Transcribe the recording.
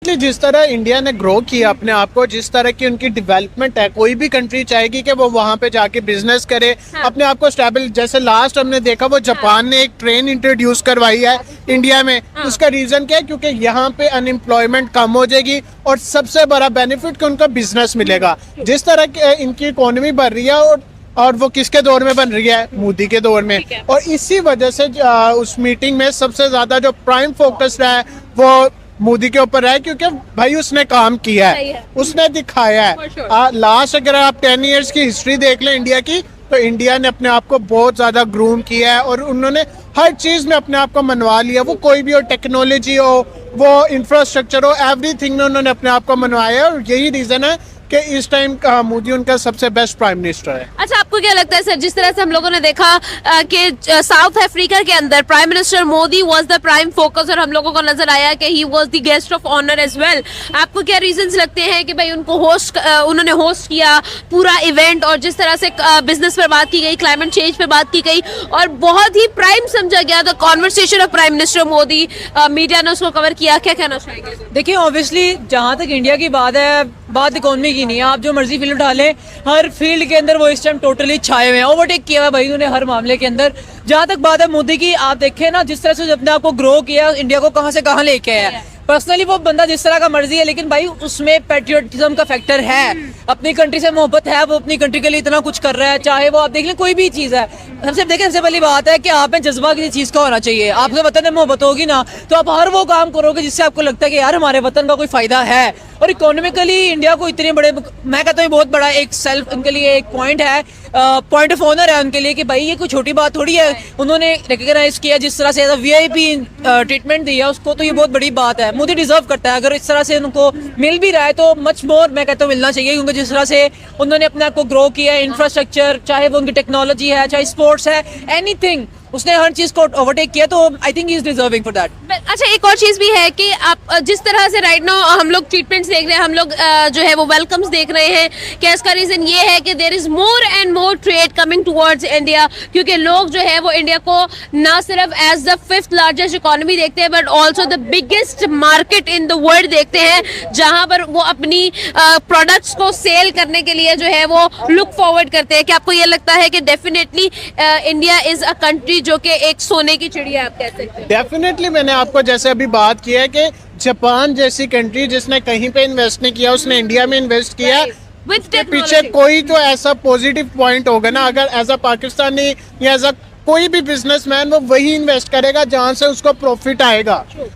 जिस तरह इंडिया ने ग्रो किया अपने आप को, जिस तरह की उनकी डेवलपमेंट है, कोई भी कंट्री चाहेगी कि वो वहाँ पे जाके बिजनेस करे, हाँ। अपने आप को स्टेबल। जैसे लास्ट हमने देखा वो जापान ने एक ट्रेन इंट्रोड्यूस करवाई है इंडिया में। हाँ। उसका रीजन क्या है? क्योंकि यहाँ पे अनएम्प्लॉयमेंट कम हो जाएगी और सबसे बड़ा बेनिफिट कि उनका बिजनेस मिलेगा। जिस तरह की इनकी इकोनॉमी बढ़ रही है और वो किसके दौर में बन रही है? मोदी के दौर में। ठीक है। और इसी वजह से उस मीटिंग में सबसे ज्यादा जो प्राइम फोकस रहा है वो मोदी के ऊपर है, क्योंकि भाई उसने काम किया सही है, है। उसने दिखाया For है। sure. लास्ट अगर आप 10 इयर्स की हिस्ट्री देख लें इंडिया की, तो इंडिया ने अपने आप को बहुत ज्यादा ग्रूम किया है और उन्होंने हर चीज में अपने आप को मनवा लिया। वो कोई भी हो, टेक्नोलॉजी हो, वो इंफ्रास्ट्रक्चर हो, एवरीथिंग में उन्होंने अपने आप को मनवाया है। और यही रीजन है कि इस टाइम मोदी उनका सबसे बेस्ट प्राइम मिनिस्टर है। अच्छा, आपको क्या लगता है सर, जिस तरह से हम लोगों ने देखा कि साउथ अफ्रीका के अंदर prime minister Modi was the prime focus और हम लोगों को नजर आया कि he was the guest of honour as well. आपको क्या रीजंस लगते हैं कि भाई उनको उन्होंने होस्ट किया पूरा इवेंट, और जिस तरह से बिजनेस पर बात की गई, क्लाइमेट चेंज पे बात की गई और बहुत ही प्राइम समझा गया the conversation of prime minister Modi, media ने उसको कवर किया, क्या कहना चाहेंगे? देखिए, ऑब्वियसली जहाँ तक इंडिया की बात है, बात इकोनॉमी की नहीं है। आप जो मर्जी फील्ड उठा लें, हर फील्ड के अंदर वो इस टाइम टोटली छाए हुए हैं, ओवरटेक किया हुआ है भाई उन्होंने हर मामले के अंदर। जहाँ तक बात है मोदी की, आप देखें ना जिस तरह से अपने आप को ग्रो किया, इंडिया को कहाँ से कहाँ लेके आया। पर्सनली वो बंदा जिस तरह का मर्जी है, लेकिन भाई उसमें पैट्रियोटिज्म का फैक्टर है, अपनी कंट्री से मोहब्बत है, वो अपनी कंट्री के लिए इतना कुछ कर रहा है। चाहे वो आप देख लें कोई भी चीज़ है, सबसे देखें सबसे पहली बात है कि आप में जज्बा किसी चीज़ का होना चाहिए। आपसे वतन में मोहब्बत होगी ना, तो आप हर वो काम करोगे जिससे आपको लगता है कि यार हमारे वतन का कोई फायदा है। और इकोनॉमिकली इंडिया को इतने बड़े, मैं कहता हूँ बहुत बड़ा एक सेल्फ उनके लिए एक पॉइंट है, पॉइंट ऑफ ऑनर है उनके लिए कि भाई ये कोई छोटी बात थोड़ी है। उन्होंने रिकॉग्नाइज किया जिस तरह से एज VIP ट्रीटमेंट दिया उसको, तो ये बहुत बड़ी बात है। मोदी डिजर्व करता है, अगर इस तरह से उनको मिल भी रहा है तो मच मोर मैं कहता हूँ मिलना चाहिए, क्योंकि जिस तरह से उन्होंने अपने आप को ग्रो किया, इंफ्रास्ट्रक्चर चाहे वो उनकी टेक्नोलॉजी है, चाहे स्पोर्ट्स है, एनीथिंग, उसने हर चीज को ओवरटेक किया, तो I think he is deserving for that. अच्छा, एक और चीज भी है कि आप जिस तरह से राइट नाउ हम लोग ट्रीटमेंट्स देख रहे हैं, हम लोग जो है वो वेलकम्स देख रहे हैं, क्या इसका रीजन ये है कि there is more and more trade coming towards India, क्योंकि लोग जो है वो इंडिया को ना सिर्फ as the 5th largest economy देखते हैं but also the biggest market in the world देखते हैं, जहां पर वो अपनी प्रोडक्ट्स को सेल करने के लिए जो है वो लुक फॉरवर्ड करते हैं। क्या आपको ये लगता है कि definitely India is a country जो कि एक सोने की चिड़िया आप कह सकते हैं? डेफिनेटली मैंने आपको जैसे अभी बात की है कि जापान जैसी कंट्री जिसने कहीं पे इन्वेस्ट नहीं किया, उसने इंडिया में इन्वेस्ट किया। With पीछे कोई तो ऐसा पॉजिटिव पॉइंट होगा ना, अगर एज अ पाकिस्तानी या एज अ कोई भी बिजनेसमैन वो वही इन्वेस्ट करेगा जहां से उसको प्रॉफिट आएगा।